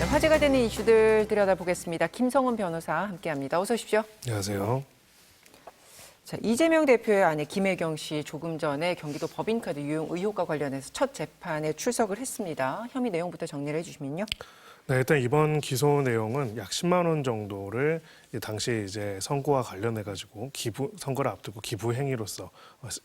화제가 되는 이슈들 들여다보겠습니다. 김성훈 변호사 함께합니다. 어서 오십시오. 안녕하세요. 자, 이재명 대표의 아내 김혜경 씨 조금 전에 경기도 법인카드 유용 의혹과 관련해서 첫 재판에 출석을 했습니다. 혐의 내용부터 정리를 해주시면요. 네, 일단 이번 기소 내용은 약 10만 원 정도를 당시 이제 선거와 관련해 가지고 선거를 앞두고 기부 행위로서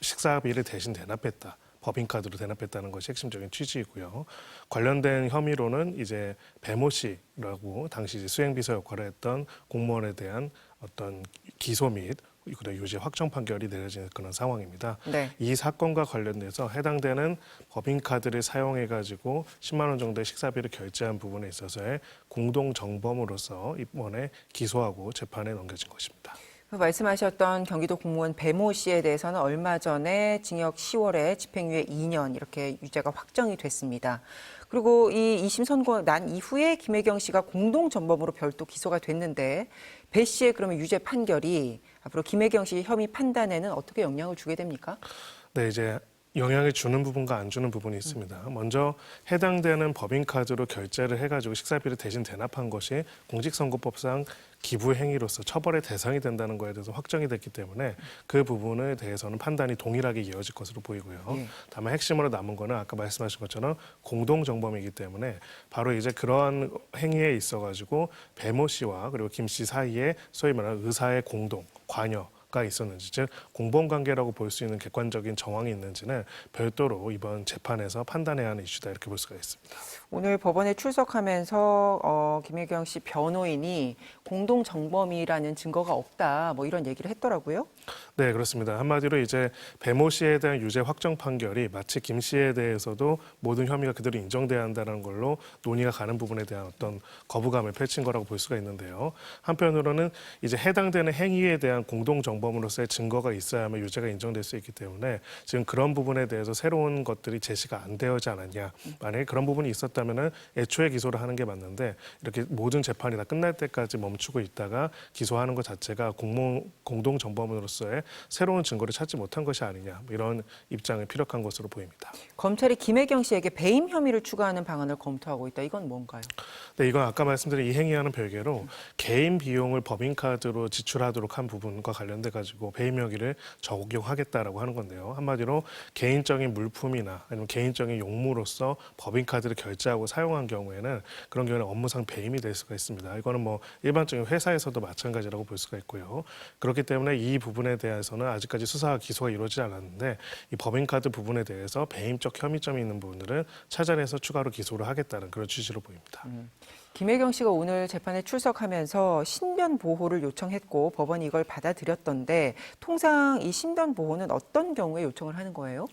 식사비를 대신 대납했다. 법인카드로 대납했다는 것이 핵심적인 취지이고요. 관련된 혐의로는 이제 배모 씨라고 당시 이제 수행비서 역할을 했던 공무원에 대한 어떤 기소 및 유죄 확정 판결이 내려지는 그런 상황입니다. 네. 이 사건과 관련돼서 해당되는 법인카드를 사용해가지고 10만 원 정도의 식사비를 결제한 부분에 있어서의 공동 정범으로서 이번에 기소하고 재판에 넘겨진 것입니다. 말씀하셨던 경기도 공무원 배모 씨에 대해서는 얼마 전에 징역 10월에 집행유예 2년 이렇게 유죄가 확정이 됐습니다. 그리고 이 2심 선고 난 이후에 김혜경 씨가 공동전범으로 별도 기소가 됐는데 배 씨의 그러면 유죄 판결이 앞으로 김혜경 씨 혐의 판단에는 어떻게 영향을 주게 됩니까? 네, 이제 영향을 주는 부분과 안 주는 부분이 있습니다. 먼저 해당되는 법인카드로 결제를 해가지고 식사비를 대신 대납한 것이 공직선거법상 기부 행위로서 처벌의 대상이 된다는 것에 대해서 확정이 됐기 때문에 그 부분에 대해서는 판단이 동일하게 이어질 것으로 보이고요. 다만 핵심으로 남은 거는 아까 말씀하신 것처럼 공동정범이기 때문에 바로 이제 그러한 행위에 있어가지고 배모 씨와 그리고 김 씨 사이에 소위 말하는 의사의 공동, 관여가 있었는지, 즉 공범관계라고 볼 수 있는 객관적인 정황이 있는지는 별도로 이번 재판에서 판단해야 하는 이슈다 이렇게 볼 수가 있습니다. 오늘 법원에 출석하면서 김혜경 씨 변호인이 공동정범이라는 증거가 없다 뭐 이런 얘기를 했더라고요. 네, 그렇습니다. 한마디로 이제 배모 씨에 대한 유죄 확정 판결이 마치 김 씨에 대해서도 모든 혐의가 그대로 인정돼야 한다는 걸로 논의가 가는 부분에 대한 어떤 거부감을 펼친 거라고 볼 수가 있는데요. 한편으로는 이제 해당되는 행위에 대한 공동정범으로서의 증거가 있어야만 유죄가 인정될 수 있기 때문에 지금 그런 부분에 대해서 새로운 것들이 제시가 안 되어지 않았냐. 만약에 그런 부분이 있었다면은 애초에 기소를 하는 게 맞는데 이렇게 모든 재판이 다 끝날 때까지 멈추고 있다가 기소하는 것 자체가 공동정범으로서의 새로운 증거를 찾지 못한 것이 아니냐 이런 입장을 피력한 것으로 보입니다. 검찰이 김혜경 씨에게 배임 혐의를 추가하는 방안을 검토하고 있다. 이건 뭔가요? 네, 이건 아까 말씀드린 이 행위와는 별개로 개인 비용을 법인카드로 지출하도록 한 부분과 관련돼 가지고 배임 혐의를 적용하겠다라고 하는 건데요. 한마디로 개인적인 물품이나 아니면 개인적인 용무로서 법인카드를 결제하고 사용한 경우에는 그런 경우는 업무상 배임이 될 수가 있습니다. 이거는 뭐 일반적인 회사에서도 마찬가지라고 볼 수가 있고요. 그렇기 때문에 이 부분에 대해서는 아직까지 수사와 기소가 이루어지지 않았는데 이 법인카드 부분에 대해서 배임적 혐의점이 있는 부분들은 찾아내서 추가로 기소를 하겠다는 그런 취지로 보입니다. 김혜경 씨가 오늘 재판에 출석하면서 신변 보호를 요청했고 법원이 이걸 받아들였던데 통상 이 신변 보호는 어떤 경우에 요청을 하는 거예요?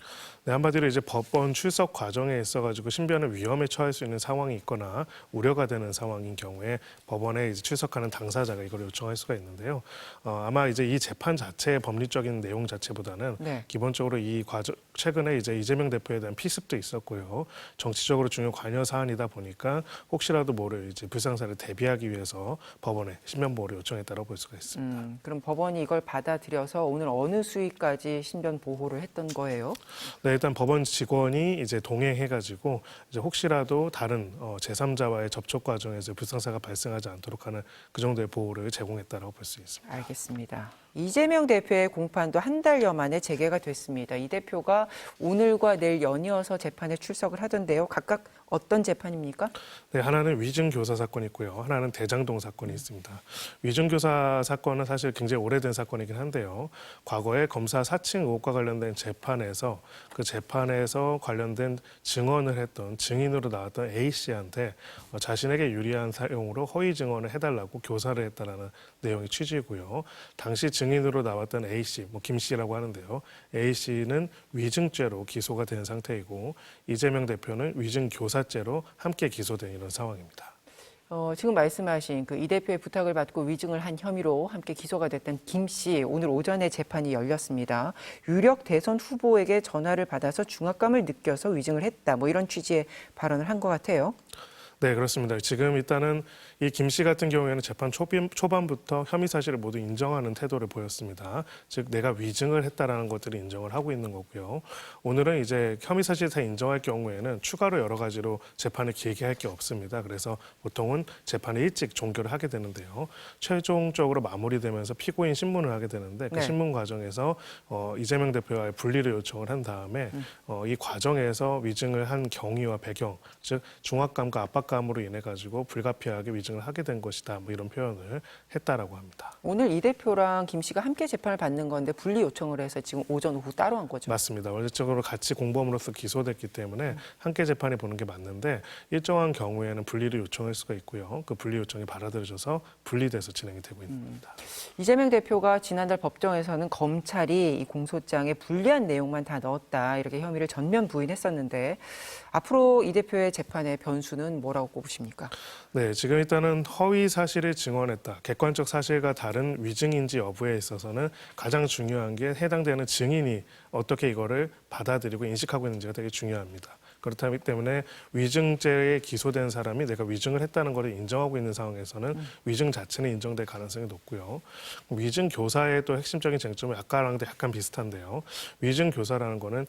네, 한마디로 이제 법원 출석 과정에 있어가지고 신변을 위험에 처할 수 있는 상황이 있거나 우려가 되는 상황인 경우에 법원에 이제 출석하는 당사자가 이걸 요청할 수가 있는데요. 아마 이제 이 재판 자체의 법리적인 내용 자체보다는 네. 기본적으로 이 과정 최근에 이제 이재명 대표에 대한 피습도 있었고요. 정치적으로 중요 관여 사안이다 보니까 혹시라도 모를 이제 불상사를 대비하기 위해서 법원에 신변 보호를 요청했다고 볼 수가 있습니다. 그럼 법원이 이걸 받아들여서 오늘 어느 수위까지 신변 보호를 했던 거예요? 네, 일단 법원 직원이 이제 동행해가지고 이제 혹시라도 다른 제3자와의 접촉 과정에서 불상사가 발생하지 않도록 하는 그 정도의 보호를 제공했다고 볼 수 있습니다. 알겠습니다. 이재명 대표의 공판도 한 달여 만에 재개가 됐습니다. 이 대표가 오늘과 내일 연이어서 재판에 출석을 하던데요. 각각 어떤 재판입니까? 네, 하나는 위증교사 사건이 있고요. 하나는 대장동 사건이 있습니다. 위증교사 사건은 사실 굉장히 오래된 사건이긴 한데요. 과거에 검사 사칭 의혹과 관련된 재판에서 그 재판에서 관련된 증언을 했던 증인으로 나왔던 A 씨한테 자신에게 유리한 사용으로 허위 증언을 해달라고 교사를 했다라는 내용의 취지고요. 당시 증인으로 나왔던 A 씨, 김 씨라고 하는데요. A 씨는 위증죄로 기소가 된 상태이고 이재명 대표는 위증교사죄로 함께 기소된 이런 상황입니다. 지금 말씀하신 그 이 대표의 부탁을 받고 위증을 한 혐의로 함께 기소가 됐던 김 씨, 오늘 오전에 재판이 열렸습니다. 유력 대선 후보에게 전화를 받아서 중압감을 느껴서 위증을 했다. 뭐 이런 취지의 발언을 한 것 같아요. 네, 그렇습니다. 지금 일단은 이 김 씨 같은 경우에는 재판 초반부터 혐의 사실을 모두 인정하는 태도를 보였습니다. 즉 내가 위증을 했다라는 것들을 인정을 하고 있는 거고요. 오늘은 이제 혐의 사실을 다 인정할 경우에는 추가로 여러 가지로 재판을 길게 할 게 없습니다. 그래서 보통은 재판을 일찍 종결을 하게 되는데요. 최종적으로 마무리되면서 피고인 신문을 하게 되는데 그 네. 신문 과정에서 이재명 대표와의 분리를 요청을 한 다음에 이 과정에서 위증을 한 경위와 배경, 즉 중압감과 압박감으로 인해 가지고 불가피하게 위증을 하게 된 것이다. 뭐 이런 표현을 했다라고 합니다. 오늘 이 대표랑 김 씨가 함께 재판을 받는 건데 분리 요청을 해서 지금 오전 오후 따로 한 거죠. 맞습니다. 원칙적으로 같이 공범으로서 기소됐기 때문에 함께 재판에 보는 게 맞는데 일정한 경우에는 분리를 요청할 수가 있고요. 그 분리 요청이 받아들여져서 분리돼서 진행이 되고 있는 겁니다. 이재명 대표가 지난달 법정에서는 검찰이 이 공소장에 불리한 내용만 다 넣었다 이렇게 혐의를 전면 부인했었는데 앞으로 이 대표의 재판의 변수는 뭐라고 꼽으십니까? 네, 지금 일단은 허위 사실을 증언했다. 객관적 사실과 다른 위증인지 여부에 있어서는 가장 중요한 게 해당되는 증인이 어떻게 이거를 받아들이고 인식하고 있는지가 되게 중요합니다. 그렇기 때문에 위증죄에 기소된 사람이 내가 위증을 했다는 것을 인정하고 있는 상황에서는 위증 자체는 인정될 가능성이 높고요. 위증 교사의 또 핵심적인 쟁점은 아까랑 약간 비슷한데요. 위증 교사라는 거는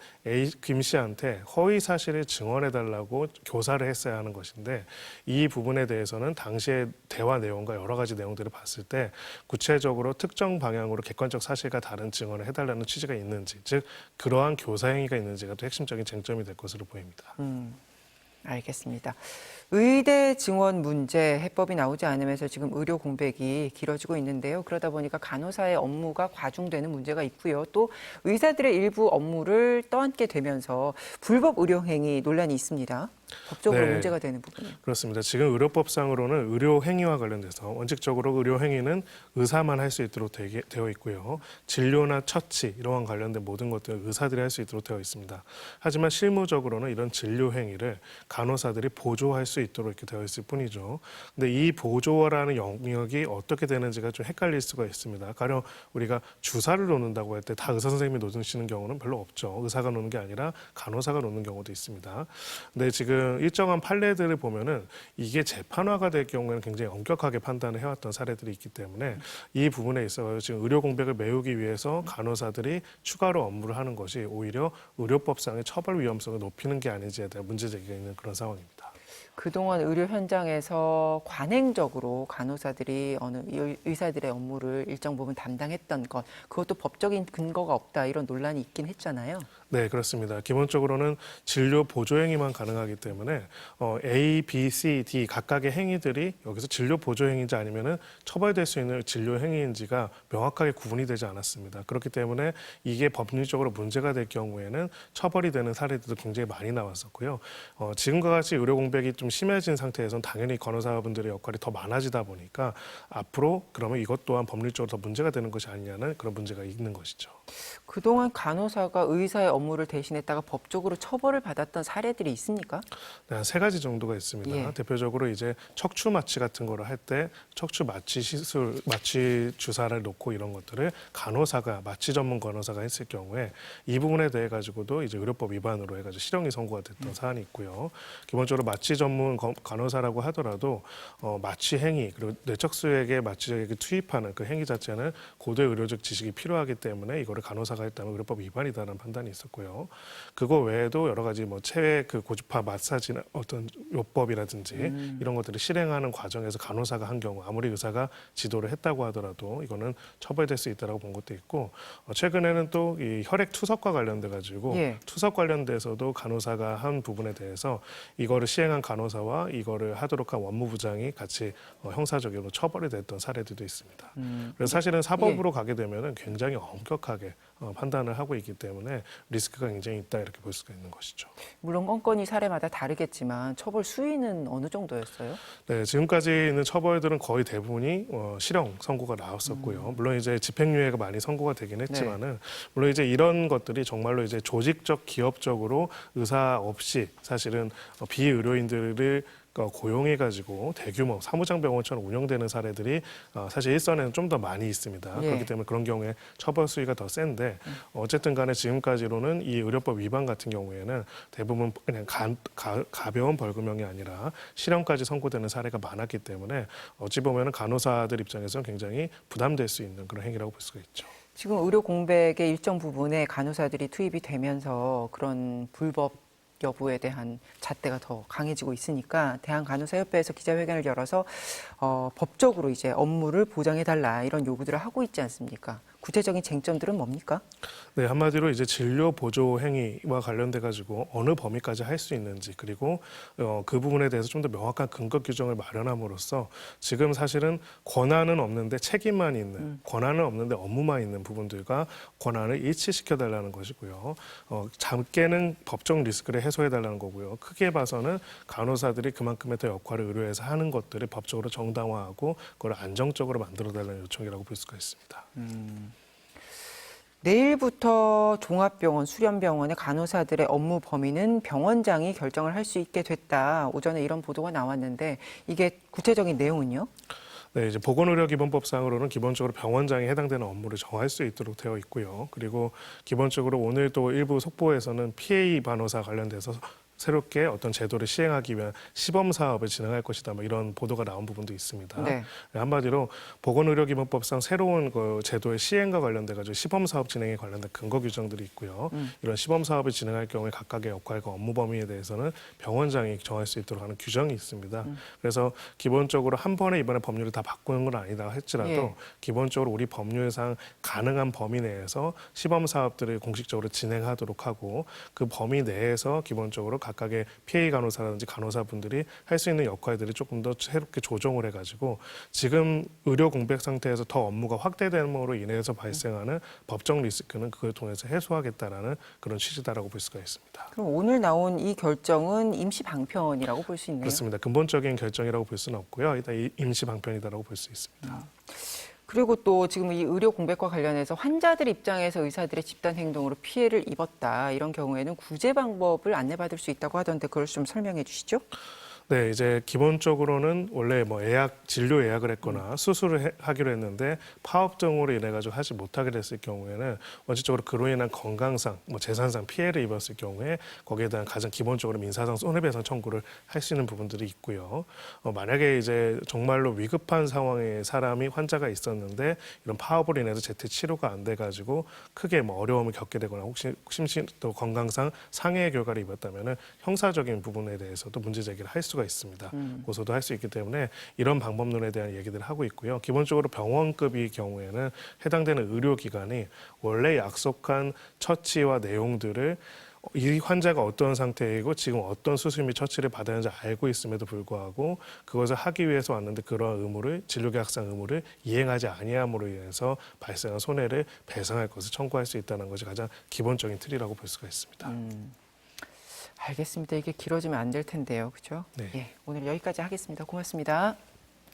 김 씨한테 허위 사실을 증언해달라고 교사를 했어야 하는 것인데 이 부분에 대해서는 당시의 대화 내용과 여러 가지 내용들을 봤을 때 구체적으로 특정 방향으로 객관적 사실과 다른 증언을 해달라는 취지가 있는지, 즉 그러한 교사 행위가 있는지가 또 핵심적인 쟁점이 될 것으로 보입니다. 알겠습니다. 의대 증원 문제 해법이 나오지 않으면서 지금 의료 공백이 길어지고 있는데요. 그러다 보니까 간호사의 업무가 과중되는 문제가 있고요. 또 의사들의 일부 업무를 떠안게 되면서 불법 의료 행위 논란이 있습니다. 법적으로 네. 문제가 되는 부분은. 그렇습니다. 지금 의료법상으로는 의료 행위와 관련돼서 원칙적으로 의료 행위는 의사만 할 수 있도록 되어 있고요. 진료나 처치 이러한 관련된 모든 것들을 의사들이 할 수 있도록 되어 있습니다. 하지만 실무적으로는 이런 진료 행위를 간호사들이 보조할 수 있도록 이렇게 되어 있을 뿐이죠. 근데 이 보조라는 영역이 어떻게 되는지가 좀 헷갈릴 수가 있습니다. 가령 우리가 주사를 놓는다고 할 때 다 의사 선생님이 놓으시는 경우는 별로 없죠. 의사가 놓는 게 아니라 간호사가 놓는 경우도 있습니다. 근데 지금 일정한 판례들을 보면은 이게 재판화가 될 경우에는 굉장히 엄격하게 판단을 해왔던 사례들이 있기 때문에 이 부분에 있어 지금 의료 공백을 메우기 위해서 간호사들이 추가로 업무를 하는 것이 오히려 의료법상의 처벌 위험성을 높이는 게 아닌지에 대한 문제 제기가 있는 그런 상황입니다. 그동안 의료 현장에서 관행적으로 간호사들이 어느 의사들의 업무를 일정 부분 담당했던 것, 그것도 법적인 근거가 없다 이런 논란이 있긴 했잖아요. 네, 그렇습니다. 기본적으로는 진료 보조 행위만 가능하기 때문에 A, B, C, D 각각의 행위들이 여기서 진료 보조 행위인지 아니면은 처벌될 수 있는 진료 행위인지가 명확하게 구분이 되지 않았습니다. 그렇기 때문에 이게 법률적으로 문제가 될 경우에는 처벌이 되는 사례들도 굉장히 많이 나왔었고요. 지금과 같이 의료 공백이 좀 심해진 상태에서는 당연히 간호사분들의 역할이 더 많아지다 보니까 앞으로 그러면 이것 또한 법률적으로 더 문제가 되는 것이 아니냐는 그런 문제가 있는 것이죠. 그동안 간호사가 의사의 업무를 대신했다가 법적으로 처벌을 받았던 사례들이 있습니까? 네, 한 3가지 정도가 있습니다. 예. 대표적으로 이제 척추 마취 같은 거를 할 때 척추 마취 시술, 마취 주사를 놓고 이런 것들을 간호사가 마취 전문 간호사가 했을 경우에 이 부분에 대해 가지고도 이제 의료법 위반으로 해가지고 실형이 선고가 됐던 사안이 있고요. 기본적으로 마취 전문 간호사라고 하더라도 마취 행위 그리고 뇌척수에게 마취액을 투입하는 그 행위 자체는 고도의 의료적 지식이 필요하기 때문에 이거를 간호사가 했다면 의료법 위반이다라는 판단이 있었고요. 그거 외에도 여러 가지 뭐 체외 그 고주파 마사지나 어떤 요법이라든지 이런 것들을 실행하는 과정에서 간호사가 한 경우 아무리 의사가 지도를 했다고 하더라도 이거는 처벌될 수 있다라고 본 것도 있고 최근에는 또 이 혈액 투석과 관련돼 가지고 예. 투석 관련돼서도 간호사가 한 부분에 대해서 이거를 시행한 간호사와 이거를 하도록 한 원무부장이 같이 형사적으로 처벌이 됐던 사례들도 있습니다. 그래서 사실은 사법으로 가게 되면은 굉장히 엄격하게 판단을 하고 있기 때문에 리스크가 굉장히 있다 이렇게 볼 수가 있는 것이죠. 물론 건건이 사례마다 다르겠지만 처벌 수위는 어느 정도였어요? 네, 지금까지 있는 처벌들은 거의 대부분이 실형 선고가 나왔었고요. 물론 이제 집행유예가 많이 선고가 되긴 했지만은 물론 이제 이런 것들이 정말로 이제 조직적 기업적으로 의사 없이 사실은 비의료인들을 고용해가지고 대규모 사무장병원처럼 운영되는 사례들이 사실 일선에는 좀 더 많이 있습니다. 예. 그렇기 때문에 그런 경우에 처벌 수위가 더 센데 어쨌든 간에 지금까지로는 이 의료법 위반 같은 경우에는 대부분 그냥 가벼운 벌금형이 아니라 실형까지 선고되는 사례가 많았기 때문에 어찌 보면 간호사들 입장에서는 굉장히 부담될 수 있는 그런 행위라고 볼 수가 있죠. 지금 의료 공백의 일정 부분에 간호사들이 투입이 되면서 그런 불법 여부에 대한 잣대가 더 강해지고 있으니까 대한간호사협회에서 기자회견을 열어서 법적으로 이제 업무를 보장해달라 이런 요구들을 하고 있지 않습니까? 구체적인 쟁점들은 뭡니까? 네, 한마디로 이제 진료 보조 행위와 관련돼 가지고 어느 범위까지 할 수 있는지 그리고 그 부분에 대해서 좀 더 명확한 근거 규정을 마련함으로써 지금 사실은 권한은 없는데 책임만 있는 권한은 없는데 업무만 있는 부분들과 권한을 일치시켜 달라는 것이고요. 작게는 법적 리스크를 해소해 달라는 거고요. 크게 봐서는 간호사들이 그만큼의 더 역할을 의료에서 하는 것들을 법적으로 정당화하고 그걸 안정적으로 만들어 달라는 요청이라고 볼 수가 있습니다. 내일부터 종합병원, 수련병원의 간호사들의 업무 범위는 병원장이 결정을 할 수 있게 됐다. 오전에 이런 보도가 나왔는데 이게 구체적인 내용은요? 네, 이제 보건의료기본법상으로는 기본적으로 병원장이 해당되는 업무를 정할 수 있도록 되어 있고요. 그리고 기본적으로 오늘 또 일부 속보에서는 PA 간호사 관련돼서 새롭게 어떤 제도를 시행하기 위한 시범 사업을 진행할 것이다. 뭐 이런 보도가 나온 부분도 있습니다. 네. 한마디로 보건의료기본법상 새로운 그 제도의 시행과 관련돼 가지고 시범 사업 진행에 관련된 근거 규정들이 있고요. 이런 시범 사업을 진행할 경우에 각각의 역할과 업무 범위에 대해서는 병원장이 정할 수 있도록 하는 규정이 있습니다. 그래서 기본적으로 한 번에 이번에 법률을 다 바꾸는 건 아니다 할지라도 예. 기본적으로 우리 법률상 가능한 범위 내에서 시범 사업들을 공식적으로 진행하도록 하고 그 범위 내에서 기본적으로 각각의 PA 간호사라든지 간호사분들이 할 수 있는 역할들이 조금 더 새롭게 조정을 해가지고 지금 의료 공백 상태에서 더 업무가 확대됨으로 인해서 발생하는 법적 리스크는 그걸 통해서 해소하겠다라는 그런 취지다라고 볼 수가 있습니다. 그럼 오늘 나온 이 결정은 임시 방편이라고 볼 수 있네요. 그렇습니다. 근본적인 결정이라고 볼 수는 없고요. 일단 임시 방편이다라고 볼 수 있습니다. 그리고 또 지금 이 의료 공백과 관련해서 환자들 입장에서 의사들의 집단 행동으로 피해를 입었다. 이런 경우에는 구제 방법을 안내받을 수 있다고 하던데 그걸 좀 설명해 주시죠. 네, 이제 기본적으로는 원래 뭐 진료 예약을 했거나 수술을 하기로 했는데 파업 등으로 인해 가지고 하지 못하게 됐을 경우에는 원칙적으로 그로 인한 건강상, 뭐 재산상 피해를 입었을 경우에 거기에 대한 가장 기본적으로 민사상 손해배상 청구를 할 수 있는 부분들이 있고요. 만약에 이제 정말로 위급한 상황에 사람이 환자가 있었는데 이런 파업으로 인해서 제때 치료가 안 돼 가지고 크게 뭐 어려움을 겪게 되거나 혹시 또 건강상 상해의 결과를 입었다면은 형사적인 부분에 대해서도 문제 제기를 할 수가 있습니다. 고소도 할 수 있기 때문에 이런 방법론에 대한 얘기들을 하고 있고요. 기본적으로 병원급의 경우에는 해당되는 의료기관이 원래 약속한 처치와 내용들을 이 환자가 어떤 상태이고 지금 어떤 수술 및 처치를 받았는지 알고 있음에도 불구하고 그것을 하기 위해서 왔는데 그러한 의무를 진료계약상 의무를 이행하지 아니함으로 인해서 발생한 손해를 배상할 것을 청구할 수 있다는 것이 가장 기본적인 틀이라고 볼 수가 있습니다. 알겠습니다. 이게 길어지면 안 될 텐데요. 그렇죠? 네. 예, 오늘 여기까지 하겠습니다. 고맙습니다.